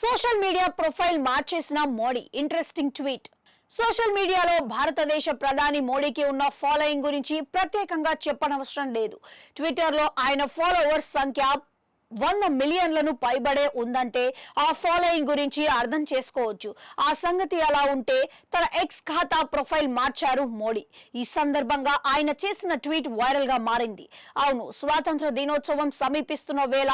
Social media profile మార్చేసిన Modi interesting tweet. Social మీడియాలో భారతదేశ ప్రధాని మోడీకి ఉన్న ఫాలోయింగ్ గురించి ప్రత్యేకంగా చెప్పనవసరం లేదు. ట్విట్టర్లో ఆయన ఫాలోవర్స్ సంఖ్య 100 మిలియన్లను పైబడే ఉందంటే ఆ ఫాలోయింగ్ గురించి అర్థం చేసుకోవచ్చు. ఆ సంగతి అలా ఉంటే తన ఎక్స్ ఖాతా ప్రొఫైల్ మార్చారు మోడీ. ఈ సందర్భంగా ఆయన చేసిన ట్వీట్ వైరల్ గా మారింది. అవును, స్వాతంత్ర దినోత్సవం సమీపిస్తున్న వేళ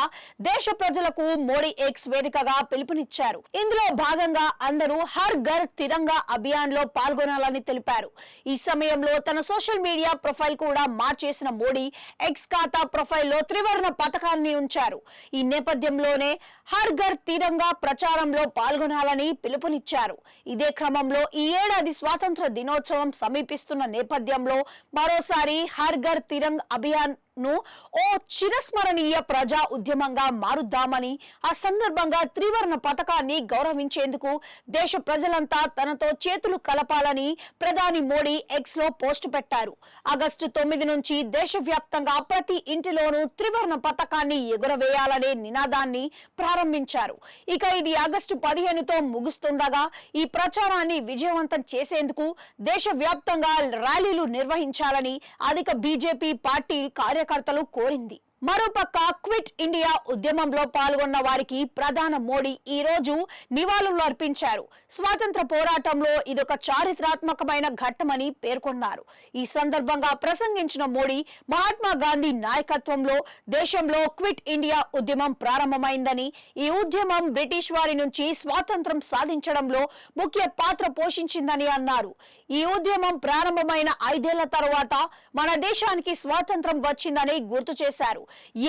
దేశ ప్రజలకు మోడీ ఎక్స్ వేదికగా పిలుపునిచ్చారు. ఇందులో భాగంగా అందరూ హర్ ఘర్ తిరంగా అభియాన్ లో పాల్గొనాలని తెలిపారు. ఈ సమయంలో తన సోషల్ మీడియా ప్రొఫైల్ కూడా మార్చేసిన మోడీ ఎక్స్ ఖాతా ప్రొఫైల్లో త్రివర్ణ పతాకాన్ని ఉంచారు. ఈ నేపథ్యంలోనే హర్ ఘర్ తిరంగా ప్రచారంలో పాల్గొనాలని పిలుపునిచ్చారు. ఇదే క్రమంలో ఈ ఏడాది స్వాతంత్ర దినోత్సవం సమీపిస్తున్న నేపథ్యంలో మరోసారి హర్ ఘర్ తిరంగ్ అభియాన్ ను ఓ చిరస్మరణీయ ప్రజా ఉద్యమంగా మారుద్దామని, ఆ సందర్భంగా త్రివర్ణ పతాకాన్ని గౌరవించేందుకు దేశ ప్రజలంతా తనతో చేతులు కలపాలని ప్రధాని మోడీ ఎక్స్ లో పోస్ట్ పెట్టారు. ఆగస్టు 9 నుంచి దేశవ్యాప్తంగా ప్రతి ఇంటిలోనూ త్రివర్ణ పతాకాన్ని ఎగురవేయాలనే నినాదాన్ని ప్రారంభించారు. ఇక ఇది ఆగస్టు 15తో ముగుస్తుండగా ఈ ప్రచారాన్ని విజయవంతం చేసేందుకు దేశవ్యాప్తంగా ర్యాలీలు నిర్వహించాలని అధిక బీజేపీ పార్టీ కార్యకర్తలు కోరింది. మరోపక్క క్విట్ ఇండియా ఉద్యమంలో పాల్గొన్న వారికి ప్రధాని మోడీ ఈ రోజు నివాళులు అర్పించారు. స్వాతంత్ర పోరాటంలో ఇదొక చారిత్రాత్మకమైన ఘట్టమని పేర్కొన్నారు. ఈ సందర్భంగా ప్రసంగించిన మోడీ మహాత్మా గాంధీ నాయకత్వంలో దేశంలో క్విట్ ఇండియా ఉద్యమం ప్రారంభమైందని, ఈ ఉద్యమం బ్రిటిష్ వారి నుంచి స్వాతంత్రం సాధించడంలో ముఖ్య పాత్ర పోషించిందని అన్నారు. ఈ ఉద్యమం ప్రారంభమైన 5 ఏళ్ల తర్వాత మన దేశానికి స్వాతంత్రం వచ్చిందని గుర్తు చేశారు.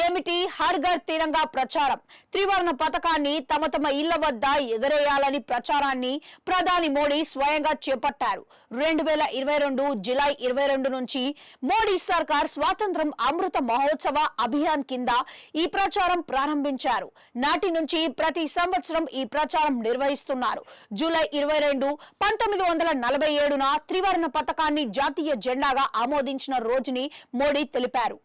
ఏమిటి హర్ ఘర్ తిరంగా ప్రచారం? త్రివర్ణ పతాకాన్ని తమ ఇళ్ల వద్ద ఎగరేయాలని ప్రచారాన్ని ప్రధాని మోడీ స్వయంగా చేపట్టారు. 2022 జూలై 22 నుంచి మోడీ సర్కార్ స్వాతంత్రం అమృత మహోత్సవ అభియాన్ కింద ఈ ప్రచారం ప్రారంభించారు. నాటి నుంచి ప్రతి సంవత్సరం ఈ ప్రచారం నిర్వహిస్తున్నారు. జూలై 22, 1947న త్రివర్ణ పతాకాన్ని జాతీయ జెండాగా ఆమోదించిన రోజుని మోడీ తెలిపారు.